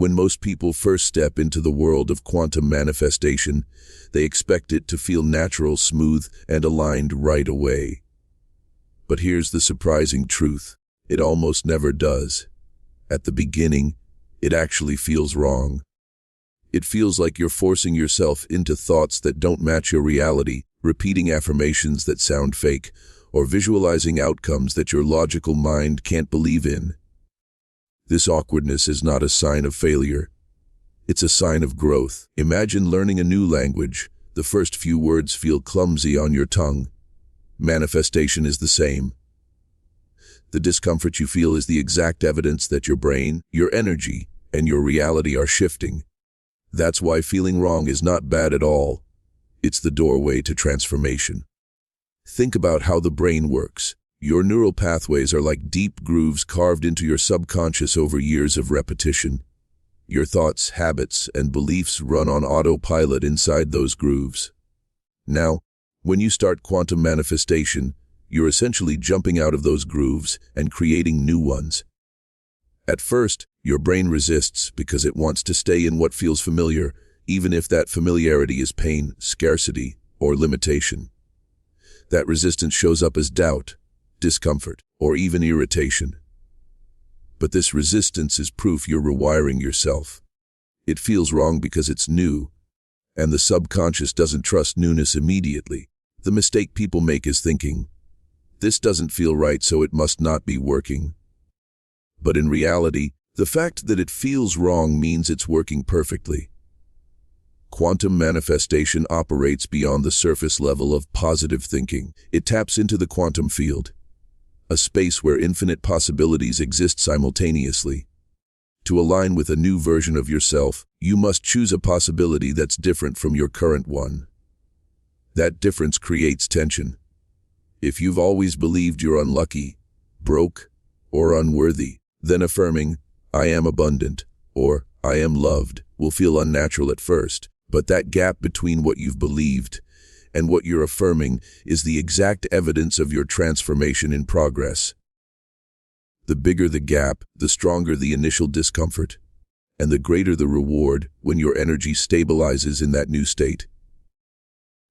When most people first step into the world of quantum manifestation, they expect it to feel natural, smooth, and aligned right away. But here's the surprising truth. It almost never does. At the beginning, it actually feels wrong. It feels like you're forcing yourself into thoughts that don't match your reality, repeating affirmations that sound fake, or visualizing outcomes that your logical mind can't believe in. This awkwardness is not a sign of failure. It's a sign of growth. Imagine learning a new language. The first few words feel clumsy on your tongue. Manifestation is the same. The discomfort you feel is the exact evidence that your brain, your energy, and your reality are shifting. That's why feeling wrong is not bad at all. It's the doorway to transformation. Think about how the brain works. Your neural pathways are like deep grooves carved into your subconscious over years of repetition. Your thoughts, habits, and beliefs run on autopilot inside those grooves. Now, when you start quantum manifestation, you're essentially jumping out of those grooves and creating new ones. At first, your brain resists because it wants to stay in what feels familiar, even if that familiarity is pain, scarcity, or limitation. That resistance shows up as doubt, discomfort, or even irritation. But this resistance is proof you're rewiring yourself. It feels wrong because it's new, and the subconscious doesn't trust newness immediately. The mistake people make is thinking, "This doesn't feel right, so it must not be working." But in reality, the fact that it feels wrong means it's working perfectly. Quantum manifestation operates beyond the surface level of positive thinking. It taps into the quantum field, a space where infinite possibilities exist simultaneously. To align with a new version of yourself, you must choose a possibility that's different from your current one. That difference creates tension. If you've always believed you're unlucky, broke, or unworthy, then affirming, "I am abundant," or "I am loved," will feel unnatural at first. But that gap between what you've believed and what you're affirming is the exact evidence of your transformation in progress. The bigger the gap, the stronger the initial discomfort, and the greater the reward when your energy stabilizes in that new state.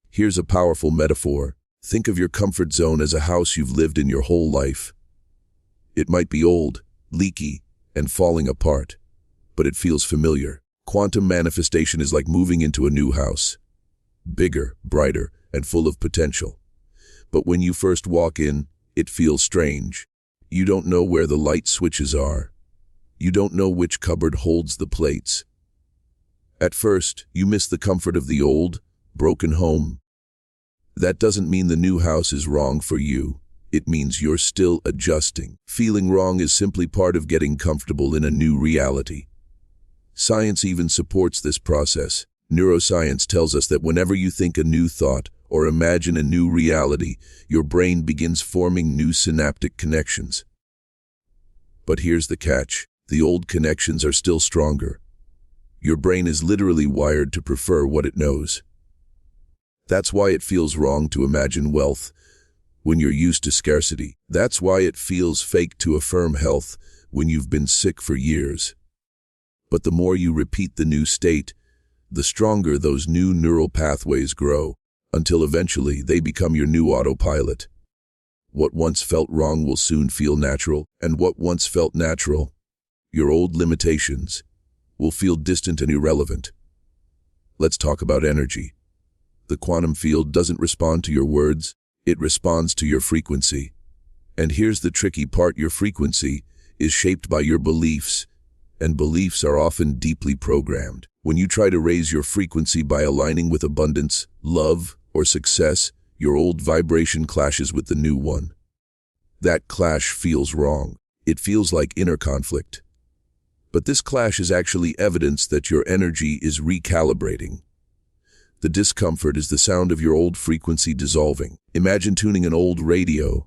Here's a powerful metaphor. Think of your comfort zone as a house you've lived in your whole life. It might be old, leaky, and falling apart, but it feels familiar. Quantum manifestation is like moving into a new house. Bigger, brighter, and full of potential. But when you first walk in, it feels strange. You don't know where the light switches are. You don't know which cupboard holds the plates. At first, you miss the comfort of the old, broken home. That doesn't mean the new house is wrong for you. It means you're still adjusting. Feeling wrong is simply part of getting comfortable in a new reality. Science even supports this process. Neuroscience tells us that whenever you think a new thought or imagine a new reality, your brain begins forming new synaptic connections. But here's the catch. The old connections are still stronger. Your brain is literally wired to prefer what it knows. That's why it feels wrong to imagine wealth when you're used to scarcity. That's why it feels fake to affirm health when you've been sick for years. But the more you repeat the new state, the stronger those new neural pathways grow, until eventually they become your new autopilot. What once felt wrong will soon feel natural, and what once felt natural, your old limitations, will feel distant and irrelevant. Let's talk about energy. The quantum field doesn't respond to your words, it responds to your frequency. And here's the tricky part: your frequency is shaped by your beliefs, and beliefs are often deeply programmed. When you try to raise your frequency by aligning with abundance, love, or success, your old vibration clashes with the new one. That clash feels wrong. It feels like inner conflict. But this clash is actually evidence that your energy is recalibrating. The discomfort is the sound of your old frequency dissolving. Imagine tuning an old radio.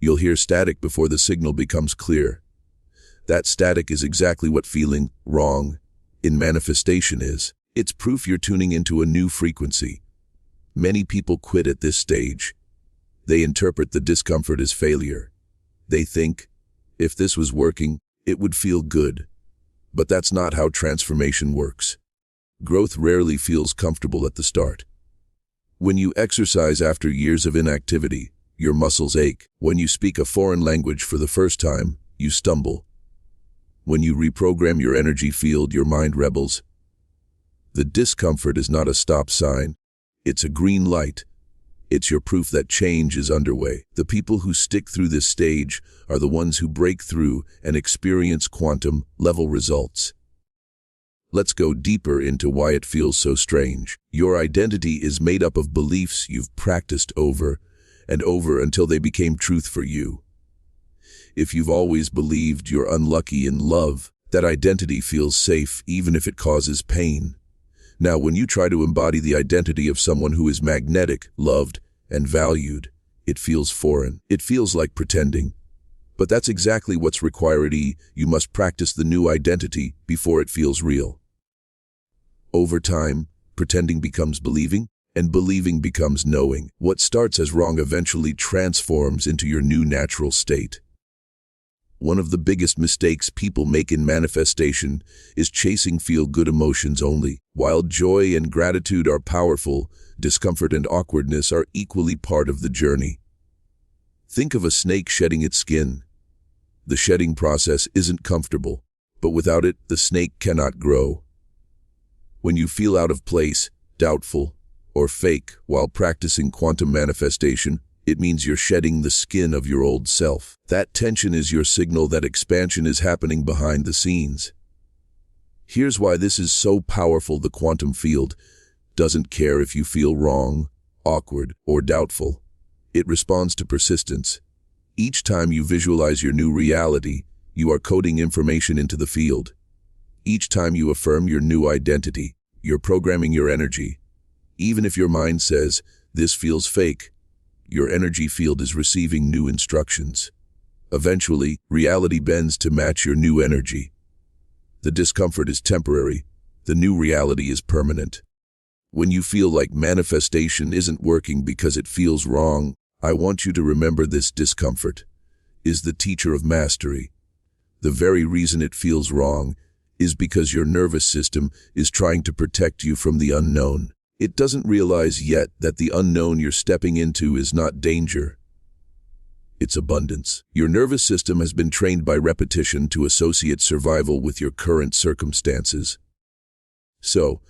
You'll hear static before the signal becomes clear. That static is exactly what feeling wrong in manifestation is. It's proof you're tuning into a new frequency. Many people quit at this stage. They interpret the discomfort as failure. They think, if this was working, it would feel good. But that's not how transformation works. Growth rarely feels comfortable at the start. When you exercise after years of inactivity, your muscles ache. When you speak a foreign language for the first time, you stumble. When you reprogram your energy field, your mind rebels. The discomfort is not a stop sign. It's a green light. It's your proof that change is underway. The people who stick through this stage are the ones who break through and experience quantum-level results. Let's go deeper into why it feels so strange. Your identity is made up of beliefs you've practiced over and over until they became truth for you. If you've always believed you're unlucky in love, that identity feels safe even if it causes pain. Now, when you try to embody the identity of someone who is magnetic, loved, and valued, it feels foreign. It feels like pretending. But that's exactly what's required. You must practice the new identity before it feels real. Over time, pretending becomes believing, and believing becomes knowing. What starts as wrong eventually transforms into your new natural state. One of the biggest mistakes people make in manifestation is chasing feel-good emotions only. While joy and gratitude are powerful, discomfort and awkwardness are equally part of the journey. Think of a snake shedding its skin. The shedding process isn't comfortable, but without it, the snake cannot grow. When you feel out of place, doubtful, or fake while practicing quantum manifestation, it means you're shedding the skin of your old self. That tension is your signal that expansion is happening behind the scenes. Here's why this is so powerful. The quantum field doesn't care if you feel wrong, awkward, or doubtful. It responds to persistence. Each time you visualize your new reality, you are coding information into the field. Each time you affirm your new identity, you're programming your energy. Even if your mind says, "This feels fake," your energy field is receiving new instructions. Eventually, reality bends to match your new energy. The discomfort is temporary. The new reality is permanent. When you feel like manifestation isn't working because it feels wrong, I want you to remember this: discomfort is the teacher of mastery. The very reason it feels wrong is because your nervous system is trying to protect you from the unknown. It doesn't realize yet that the unknown you're stepping into is not danger. It's abundance. Your nervous system has been trained by repetition to associate survival with your current circumstances. So,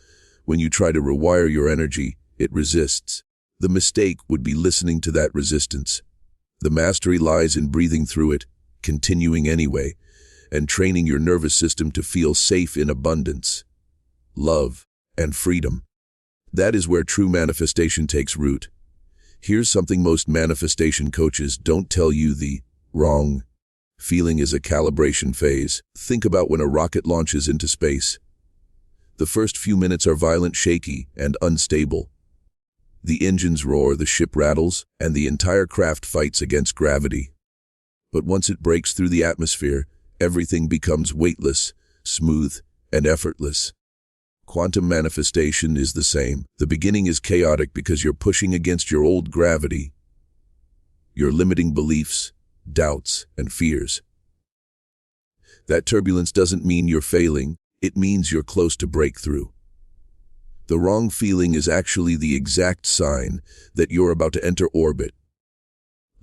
when you try to rewire your energy, it resists. The mistake would be listening to that resistance. The mastery lies in breathing through it, continuing anyway, and training your nervous system to feel safe in abundance, love, and freedom. That is where true manifestation takes root. Here's something most manifestation coaches don't tell you: the wrong feeling is a calibration phase. Think about when a rocket launches into space. The first few minutes are violent, shaky, and unstable. The engines roar, the ship rattles, and the entire craft fights against gravity. But once it breaks through the atmosphere, everything becomes weightless, smooth, and effortless. Quantum manifestation is the same. The beginning is chaotic because you're pushing against your old gravity, your limiting beliefs, doubts, and fears. That turbulence doesn't mean you're failing, it means you're close to breakthrough. The wrong feeling is actually the exact sign that you're about to enter orbit.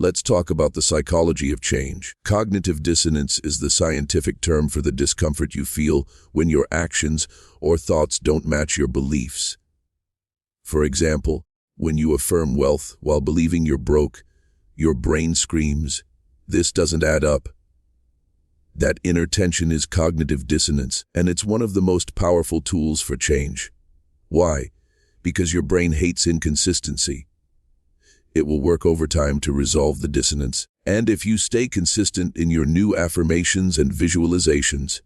Let's talk about the psychology of change. Cognitive dissonance is the scientific term for the discomfort you feel when your actions or thoughts don't match your beliefs. For example, when you affirm wealth while believing you're broke, your brain screams, "This doesn't add up." That inner tension is cognitive dissonance, and it's one of the most powerful tools for change. Why? Because your brain hates inconsistency. It will work overtime to resolve the dissonance, and if you stay consistent in your new affirmations and visualizations,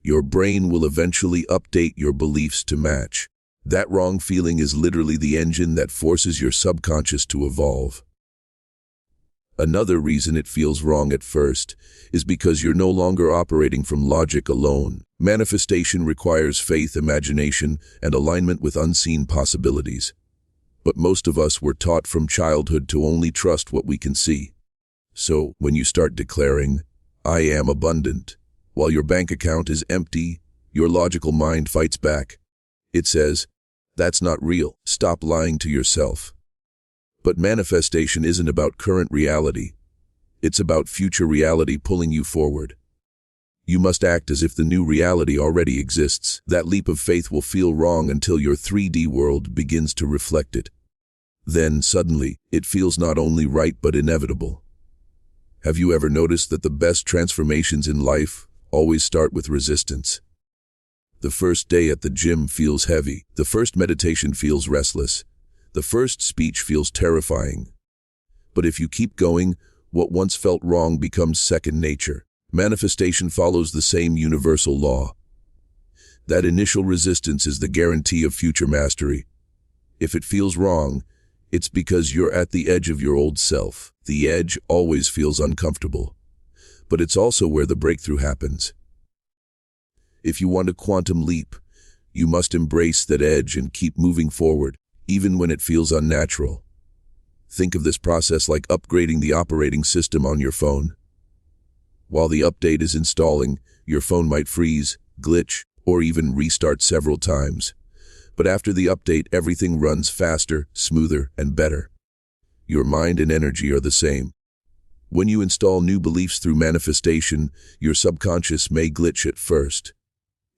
your brain will eventually update your beliefs to match. That wrong feeling is literally the engine that forces your subconscious to evolve. Another reason it feels wrong at first is because you're no longer operating from logic alone. Manifestation requires faith, imagination, and alignment with unseen possibilities. But most of us were taught from childhood to only trust what we can see. So, when you start declaring, "I am abundant," While your bank account is empty, your logical mind fights back. It says, "That's not real. Stop lying to yourself." But manifestation isn't about current reality. It's about future reality pulling you forward. You must act as if the new reality already exists. That leap of faith will feel wrong until your 3D world begins to reflect it. Then, suddenly, it feels not only right but inevitable. Have you ever noticed that the best transformations in life always start with resistance? The first day at the gym feels heavy. The first meditation feels restless. The first speech feels terrifying. But if you keep going, what once felt wrong becomes second nature. Manifestation follows the same universal law. That initial resistance is the guarantee of future mastery. If it feels wrong, it's because you're at the edge of your old self. The edge always feels uncomfortable, but it's also where the breakthrough happens. If you want a quantum leap, you must embrace that edge and keep moving forward, even when it feels unnatural. Think of this process like upgrading the operating system on your phone. While the update is installing, your phone might freeze, glitch, or even restart several times. But after the update, everything runs faster, smoother, and better. Your mind and energy are the same. When you install new beliefs through manifestation, your subconscious may glitch at first.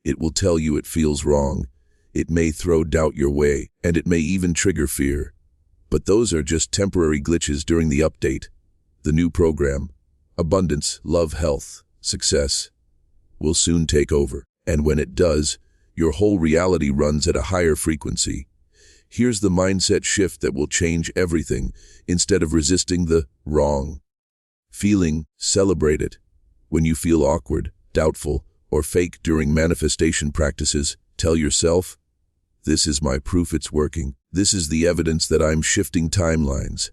It will tell you it feels wrong. It may throw doubt your way, and it may even trigger fear. But those are just temporary glitches during the update. The new program, abundance, love, health, success, will soon take over. And when it does, your whole reality runs at a higher frequency. Here's the mindset shift that will change everything. Instead of resisting the wrong feeling, celebrate it. When you feel awkward, doubtful, or fake during manifestation practices, tell yourself, "This is my proof it's working. This is the evidence that I'm shifting timelines."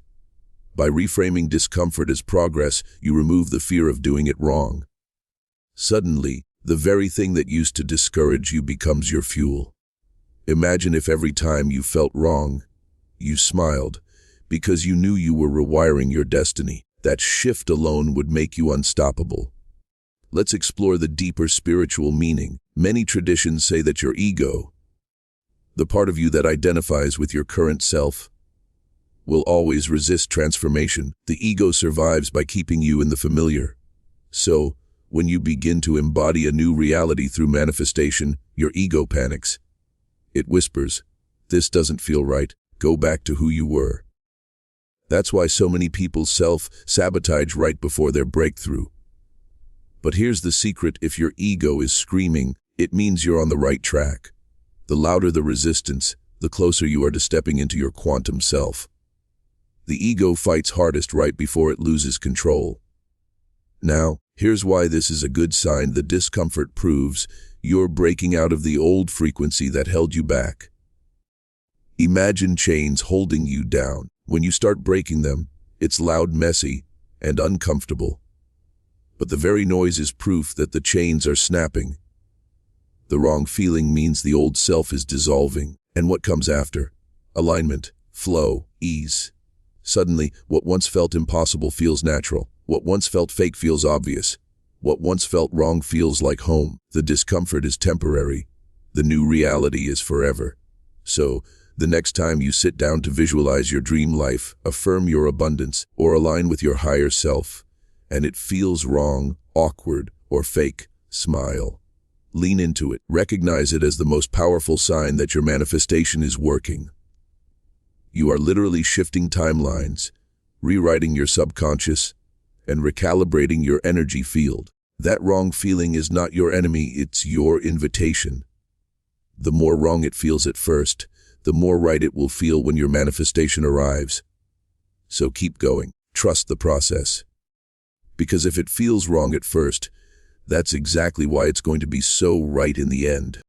By reframing discomfort as progress, you remove the fear of doing it wrong. Suddenly, the very thing that used to discourage you becomes your fuel. Imagine if every time you felt wrong, you smiled, because you knew you were rewiring your destiny. That shift alone would make you unstoppable. Let's explore the deeper spiritual meaning. Many traditions say that your ego, the part of you that identifies with your current self, will always resist transformation. The ego survives by keeping you in the familiar. So, when you begin to embody a new reality through manifestation, your ego panics. It whispers, "This doesn't feel right. Go back to who you were." That's why so many people self-sabotage right before their breakthrough. But here's the secret: if your ego is screaming, it means you're on the right track. The louder the resistance, the closer you are to stepping into your quantum self. The ego fights hardest right before it loses control. Now, here's why this is a good sign. The discomfort proves you're breaking out of the old frequency that held you back. Imagine chains holding you down. When you start breaking them, it's loud, messy, and uncomfortable. But the very noise is proof that the chains are snapping. The wrong feeling means the old self is dissolving. And what comes after? Alignment, flow, ease. Suddenly, what once felt impossible feels natural. What once felt fake feels obvious. What once felt wrong feels like home. The discomfort is temporary. The new reality is forever. So, the next time you sit down to visualize your dream life, affirm your abundance, or align with your higher self, and it feels wrong, awkward, or fake, smile. Lean into it. Recognize it as the most powerful sign that your manifestation is working. You are literally shifting timelines, rewriting your subconscious, and recalibrating your energy field. That wrong feeling is not your enemy, it's your invitation. The more wrong it feels at first, the more right it will feel when your manifestation arrives. So keep going. Trust the process. Because if it feels wrong at first, that's exactly why it's going to be so right in the end.